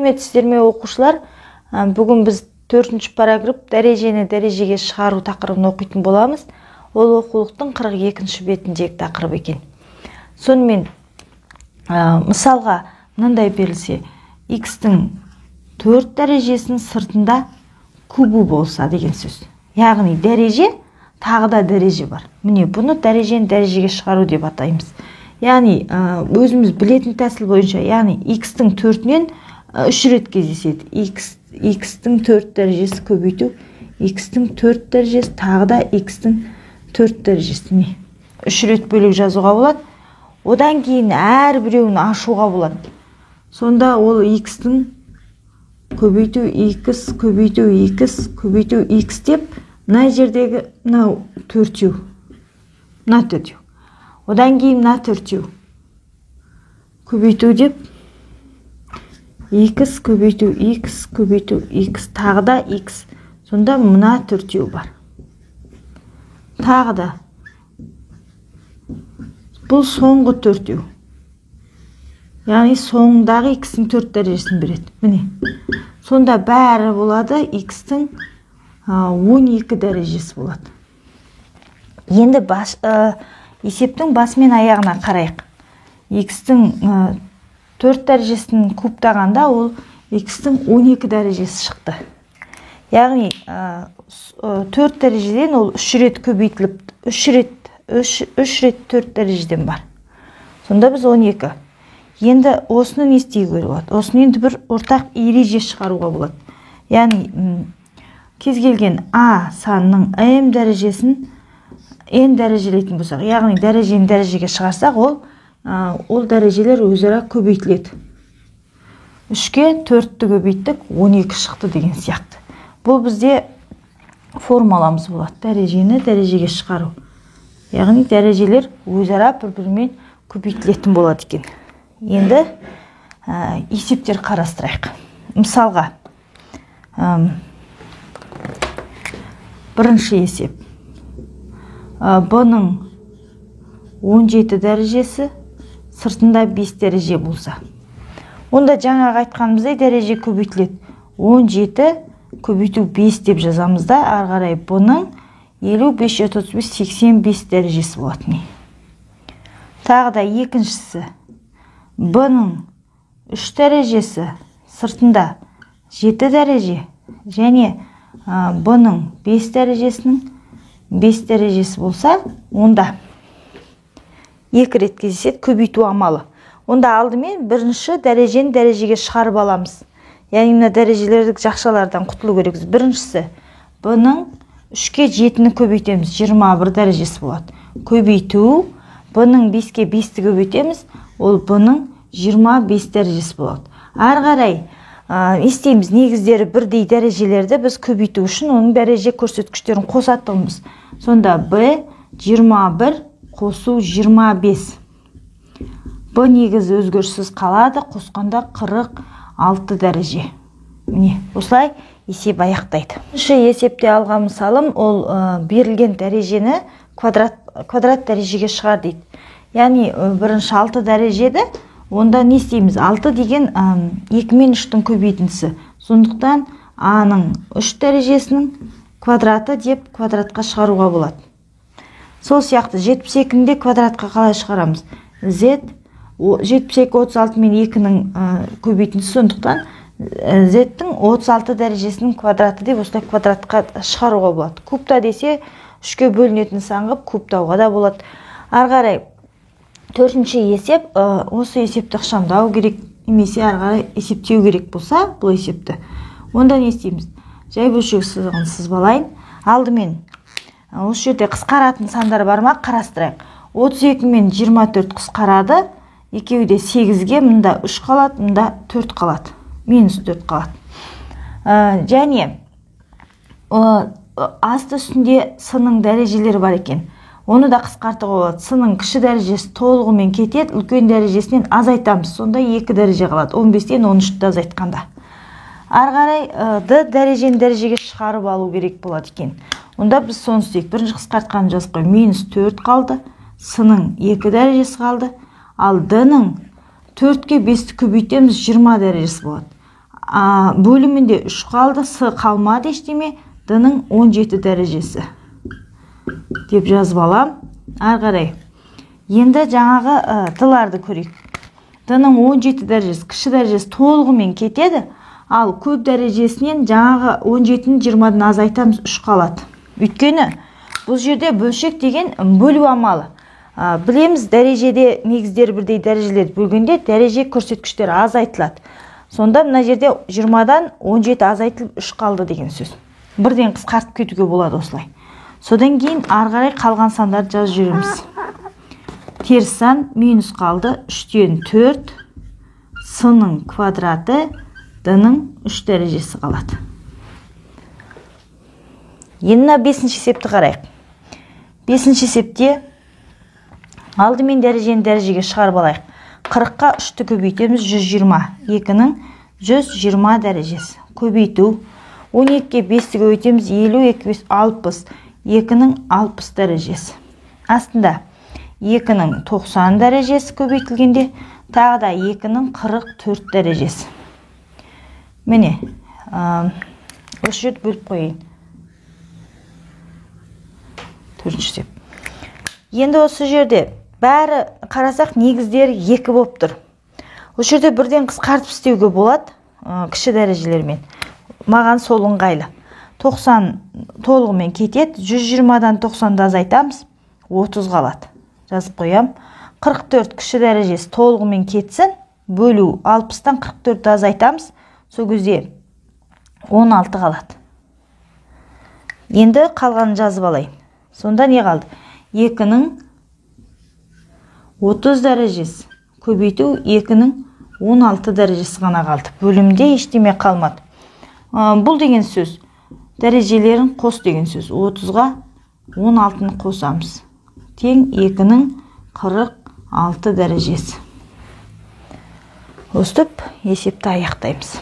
Сәлеметсіздер ме оқушылар? Бүгін біз 4-ші параграф дәрежені дәрежеге шығару тақырыбын оқитын боламыз. Ол оқулықтың 42-ші бетіндегі тақырып екен. Сонымен мысалға мынандай берілсе, x-тің 4 дәрежесінің сыртында кубы болса деген сөз. Яғни дәреже, тағы да дәреже бар. Міне, бұны дәрежені дәрежеге шығару деп атаймыз. Яғни өзіміз білетін тәсіл бойынша, яғни x-тің 4-нен 3 рет кездеседі. x-тің 4 дәрежесі көбейту, x-тің 4 дәрежесі, тағы да x-тің 4 дәрежесі. 3 рет бөлек жазуға болады. Одан кейін әр біреуін ашуға болады. Сонда ол x-тің көбейту x, көбейту x, көбейту x деп, мына жердегі мынау 4-еу, мына 4-еу. Одан кейін мына 4-еу көбейту деп, x көбейту x, көбейту x, тағы да x. Сонда мына 4-еу бар. Тағы да. Бұл соңғы 4-еу. Яғни соңындағы x-тің 4 дәрежесін береді. Міне. Сонда бәрі болады x-тің 12 дәрежесі болады. Енді есептің басы мен аяғына қарайық. X-тің 4 дәрежесін кубтағанда ол x-тің 12 дәрежесі шықты. Яғни 4 дәрежеден ол 3 рет көбейтіліп, 3 рет 4 дәрежеден бар. Сонда біз 12. Енді осыны не істеуге болады? Осыны енді бір ортақ ереже шығаруға болады. Яғни кез келген a санының m дәрежесін n дәрежелейтін болсақ, яғни дәрежені дәрежеге шығарсақ, ол дәрежелер өзара көбейтіледі. 3-ке 4-ті көбейттік, 12 шықты деген сияқты. Бұл бізде формуламыз болады. Дәрежені дәрежеге шығару. Яғни дәрежелер өзара бір-бірімен көбейтілетін болады екен. Енді есептер қарастырайық. Мысалға, бірінші есеп. B-ның 17 дәрежесі сыртында 5 дәреже болса. Онда жаңағы айтқанымыздай дәреже көбейтіледі. 17 көбейту 5 деп жазамыз да, ары қарай B-ның 50, 5, 35, 85 дәрежесі болады. Тағы да екіншісі. B-ның 3 дәрежесі сыртында 7 дәреже және B-ның 5 дәрежесінің 5 дәрежесі болса, онда 2 рет кездеседі көбейту амалы. Онда алдымен бірінші дәрежені дәрежеге шығарып аламыз. Яғни мына дәрежелерді жақшалардан құтылу керекпіз. Біріншісі B-ның 3-ке 7-ні көбейтеміз, 21 дәрежесі болады. Көбейту, B-ның 5-ке 5-ті көбейтеміз, ол B-ның 25 дәрежесі болады. Ары қарай естейміз, негіздері бірдей дәрежелерді біз көбейту үшін оның дәреже көрсеткіштерін қосатымыз. Сонда B 21 қосу 25. B негізі өзгеріссіз қалады, қосқанда 46 дәреже. Міне, осылай есеп аяқтайды. Үшінші есепте алған мысалым, ол берілген дәрежені квадрат дәрежеге шығар дейді. Яғни бірінші 6 дәрежеді, онда не істейміз? 6 деген 2 мен 3-тің көбейтіндісі. Сондықтан a-ның 3 дәрежесінің квадраты деп квадратқа шығаруға болады. Сол сияқты 72-ді квадратқа қалай шығарамыз? Z 72, 36 мен 2-нің көбейтіндісі, сондықтан Z-тің 36 дәрежесінің квадраты деп осылай квадратқа шығаруға болады. Кубта десе 3-ке бөлінетін сан қылып кубтауға да болады. Ары қарай 4-ші есеп, осы есепті ықшамдау керек, немесе ары қарай есептеу керек болса, бұл есепті. Онда не істейміз? Жай бөлшек сызығын сызбалайын. Алдымен осы жерде қысқаратын сандар бар ма? Қарастырайық. 32 мен 24 қысқарады. Екеуі де 8-ге, мұнда 3 қалады, мұнда 4 қалады. Минус 4 қалады. Және асты үстінде с-ның дәрежелері бар екен. Оны да қысқартуға болады. С-ның кіші дәрежесі толығымен кетеді, үлкен дәрежесінен азайтамыз. Сонда 2 дәреже қалады. 15-тен 13-ті азайтқанда. Ары қарай D дәрежені дәрежеге шығарып алу керек болады екен. Онда біз соны істейік. Бірінші қысқартқанын жазып қой. Минус 4 қалды. С-ның 2 дәрежесі қалды. Ал D-ның 4-ке 5-ті көбейтеміз, 20 дәрежесі болады. бөлімінде 3 қалды, с қалмады ештеме, д-ның 17 дәрежесі деп жазып алам. Ары қарай. Енді жаңағы д-ларды көрейік. Д-ның 17 дәрежесі, кіші дәрежесі толығымен кетеді, ал көп дәрежесінен жаңағы 17-ні 20-дан азайтамыз, 3 қалады. Өйткені бұл жерде бөлшек деген бөлу амалы. Білеміз, дәрежеде негіздер бірдей дәрежелерді бөлгенде дәреже көрсеткіштері азайтылады. Сонда мына жерде 20-дан 17 азайтылып 3 қалды деген сөз. Бірден қысқартып кетуге болады осылай. Содан кейін ары қарай қалған сандарды жазып жүреміз. Теріс сан минус қалды, 3-тен 4, с-ның квадраты, д-ның 3 дәрежесі қалады. Енді 5-ші есепті қарайық. 5-ші есепте алдымен дәрежені дәрежеге шығарып алайық. 40-қа 3-ті көбейтеміз, 120. 2-ның 120 дәрежесі. Көбейту. 12-ке 5-ті көбейтеміз, 50, 2, 60. 2-ның 60 дәрежесі. Астында 2-ның 90 дәрежесі көбейтілгенде, тағы да 2-ның 44 дәрежесі. Міне, осы жерді бөліп қойын. 4-ші есеп. Енді осы жерде бәрі қарасақ негіздер 2 болып тұр. Осы жерде бірден қысқартып істеуге болады, кіші дәрежелермен. Маған сол ыңғайлы. 90 толығымен кетеді, 120-дан 90-ды азайтамыз, 30 қалады. Жазып қоям. 44 кіші дәрежесі толығымен кетсін, бөлу 60-тан 44-ді азайтамыз, сол кезде 16 қалады. Енді қалғанын жазып алайын. Сонда не қалды? 2-ның 30 дәрежесі көбейту 2-ның 16 дәрежесі ғана қалды. Бөлімде ештеме қалмады. Бұл деген сөз дәрежелерін қос деген сөз. 30-ға 16-ны қосамыз. Тең 2-ның 46 дәрежесі. Өстіп есепті аяқтаймыз.